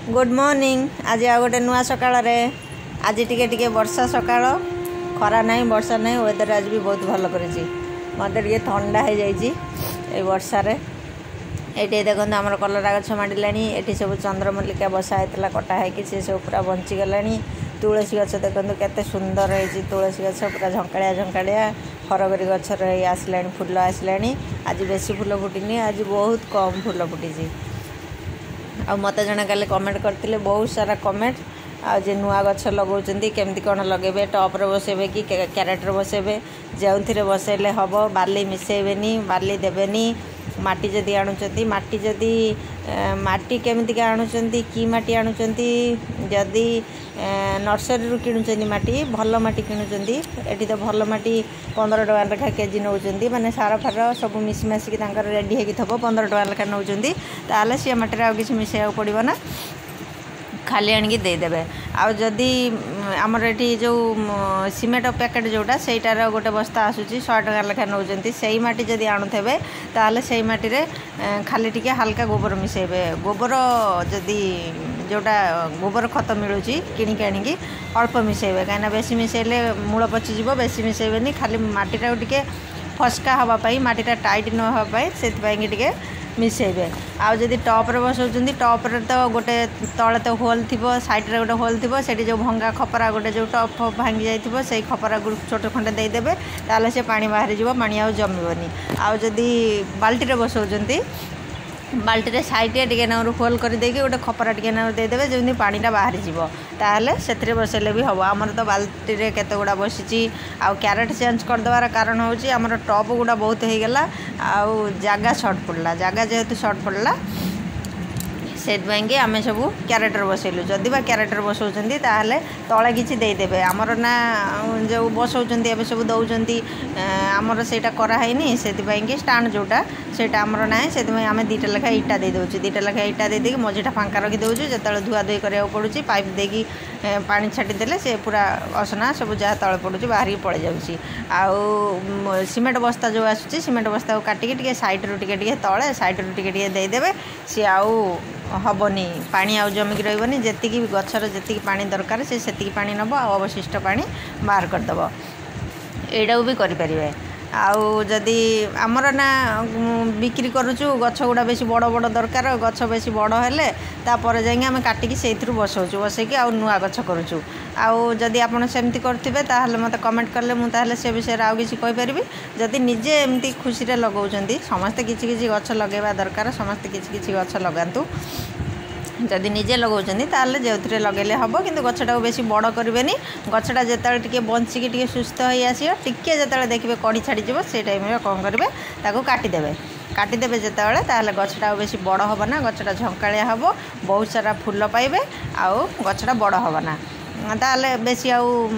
Good morning. आज आ गोटे नुआ सकाळ आज टिके टिके वर्षा सकाळ खरा ना वर्षा ना वेदर आज भी बहुत भल कर मत टे ठंडा हो जाए वर्षार। ये देखो आम कलरा गछ माड़ा ये सब चंद्रमल्लिका बसा होता कटा है सी सब पूरा बंचीगला। तुलसी गछ देखो केते सुंदर है तुलसी गछ पूरा झंकाड़िया झंकाड़िया फरगरी गछर आसला फुल आसला। आज बेसी फुल फुटनी आज बहुत कम फुल फुटी। आ मत जड़े कल कमेंट करते बहुत सारा कमेंट आज नुआ गछ लगाउछन्ती केमती कौन लगेबे टॉप रे बसेबे कि क्यारेट रे बसेबे जो बसैले हम बाली मिसेबेनी बाली देबेनी माटी जदि आणुचंती माटी जदि माटी केमती का आणुचंती कि माटी आणुचंती जदि नर्सरी रु किणुचंती माटी भल माटी किणुचंती एठी तो भल माटी 15 टका लेखा केजी नौचंती माने सारा फार सब मिसी मासिकी तांकर रेडी हेकी थबो 15 टका लेखा नौचंती ताले से माटी रे आ किछि मिसेया पड़िबो ना खाली आणिकी देदेवे। आदि आमर ये जो सीमेंट पैकेट जोटा सहीटार गोटे बस्ता आसूची 100 टका लेखा नौचंती से माटी जदि आणुथेबे ताले से माटी रे खाली टिके हल्का गोबर मिसेबे। गोबर जदि जोटा गोबर खत मिलूची किणिक आणिकी अल्प मिसेबे कहीं बेसी मिसेले मूल पचिज बेसी मिसेबेनी खाली माटीटा टिके फस्का हाँपाई माटीटा टाइट न हाँपाई से टिके मिसेबे। आउ जदि टॉप रे बसौचंती टॉप रे तो गोटे तले तो होल थी साइड रे गोटे होल थी से जो भंगा खपरा गोटे जो टॉप भांगी जाइए से खपरा छोट खंडे देदेवे ताले से पानी बाहरी जीव पानी आउ जमीबनी। आउ जदि बाल्टी रे बसौचंती बाल्टी रे साइड टे ना होल कर देके गोटे खपरा टे ना देदेवे जमी पानीटा बाहरी जीव ताहले से बसैले भी हम। आमर तो बाल्टी रे केते गुड़ा बसी आउ क्यारेट चेंज करदेवार कारण होची आमर टॉप गुड़ा बहुत हो गला आउ जगह सर्ट पड़ला जगह जेहेतु सर्ट पड़ला से आम सब क्यारेटर बसैलु जदि बा क्यारेटर बसौचंती ताहले तले किछि देदेवे आमर ना जो बसौचंती एबे सब दउचंती आमर सेटा करा हैनी से स्टांड जोटा सेटा आमर ना से आम 2टा लेखा इटा दे दउची 2टा लेखा इटा दे देकी मझीटा फांका रखी दउची जेतले धुआ धुई करिया पड़ुची पाइप देकी पानी छाटी देले से पूरा असना सब जहाँ तले पड़ुची बाहरी पड़े जाउची। आउ सीमेंट बस्ता जो आसुची सीमेंट बस्ता को काटिकी टिके साइड रु टिके तले साइड रु टिके देदेवे सी आउ हबनी पानी आउ जमिक रही जी गचर जी पानी दरकार से पानी नब अवशिष्ट पानी बाहर करदेव एटा भी करें। आउ जदि आमर ना बिक्री करुचु गछ गुड़ा बेसी बड़ बड़ दरकार गछ बेसी बड़ हेले तापर जाइए आम काटिकी से बसौचु बसैकी आउ नुआ गछ करुचु। आउ जदि आपन सेमती करथिबे ताहले मते कमेंट करले मु ताहले से विषय आउ किछि कहि परिबि। जदि निजे एमती खुशी रे लगाउचंती समस्ते किछि किछि गछ लगेबा दरकार समस्ते किछि किछि गछ लगांतु जदि निजे लगाउचंती ताहले जेउथरे लगेले हबो किंतु गछटा बेसी बड़ करबेनी गछटा जेताले टिके बंचिकी टिके सुस्थ होई आसीयो टिके जेताले देखिबे कड़ी छाड़ी जिवो से टाइम रे कोन करबे ताको काटिदेवे जेताले ताहले गछटा बेसी बड़ हबो ना गछटा झंकाळिया हबो बहुत सारा फूल पाइबे आउ गछटा बड़ हबो ना ताहले बेसी आउ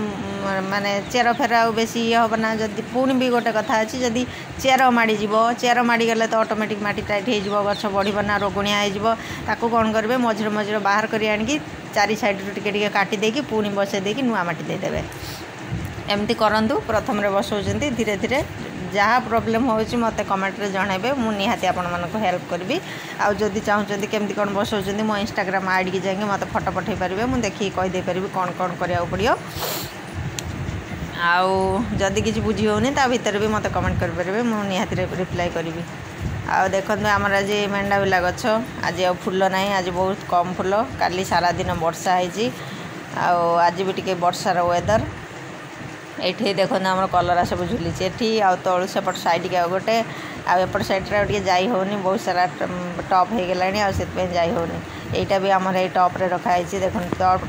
माने चेर फेर आउ बेसी ये हम ना जदि पुणी भी गोटे कथा अच्छी जदि चेर माड़ी चेर माड़ी गले तो ऑटोमेटिक माटी टाइट हो गछ बढ़ ना रोगुणिया हो कौन करेंगे मझे मझे बाहर कर आनिकी चारि साइड टिके काटी देकी पुणी बसई देकी नुआ माटी देदेवे एमती करंतु। प्रथम रे बसौचंती धीरे धीरे जहाँ प्रोब्लेम होची मते कमेंट रे जणाइबे मु निहाती आपण मानको हेल्प करबी। आउ जदि चाहउचंती केमती कोन बसौचंती मो इंस्टाग्राम आईडी की जाके मते फोटो पठै परिबे मु देखि कहि दे परिबी कोन कोन करिया पड़ियो। आउ जदि किसी बुझी होनी ता भीतर भी मते कमेंट कर परिबे मु निहाती रिप्लाई करी। आउ देखंतु हमर आज मेंढा बिला गछ आज आ फूल नाही आज बहुत कम फूल काली सारा दिन वर्षा हैजी आउ आज भी टिके वर्षार वेदर ये देखो आम कलरा सब झुली एठी आउ तलु सेपट साइड के गोटे आउट साइड रे जाई होनी बहुत सारा टॉप हो गलानी आ से जाई होनी यहीटा भी आमर ये टॉप रे रखाई देखो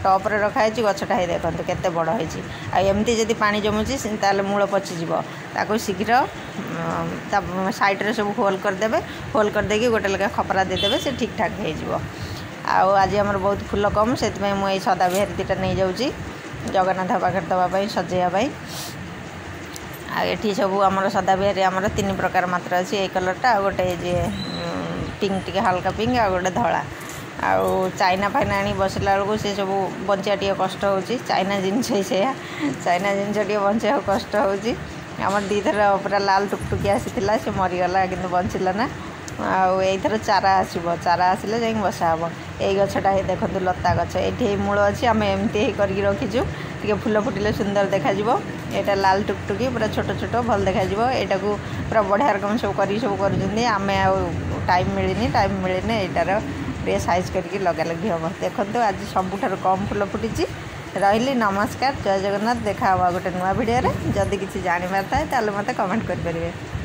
टॉप रे रखाई गछटा ही देखो केते बड़ होईची आमती जदि पानी जमुची ताले मूल पचिज ताको शीघ्र साइड रे सब होल करदेवे होल कर देकी गोटे लेखा खपरा देदेवे से ठीक ठाक हो। आउ आज आमर बहुत फूल कम से मुझे सदा बिहारी 2टा नहीं जाऊँगी जगन्नाथ पाखे दवाई सजेवाई। आठी सब आमर सदा बिहारी आमर 3 प्रकार मात्र अच्छी ये कलरटा आ गोटे जे पिंक टिके हल्का पिंक आ गोटे धला आउ चाइना फाइना आनी बसला बेलू से सब बंचा टे कष्ट हो चाइना जिनस से चाइना जिनस टे बचा कष्ट होमर 2 थर पूरा लाल टुकटुकी आसीला से मरीगला कि बंचला ना आउ चारा आसो चारा आसिले जाई बसा हम। यही गछटा ही देखो लता गछ ये मूल अच्छी आम एमती करके रखीचु टे फुल फुटिले सुंदर देखा यहाँ लाल टुकटुकी पूरा छोट छोट भल देखा यहाँ को पूरा बढ़िया रकम सब कर सब कर टाइम मिलने यार टे सैज करके लगा लगी हम देखो आज सबुठ कम फुल फुटी रही नमस्कार जय जगन्नाथ देखा गोटे नुआ भिडियो जदि किसी जानवर थाए मत कमेंट करें।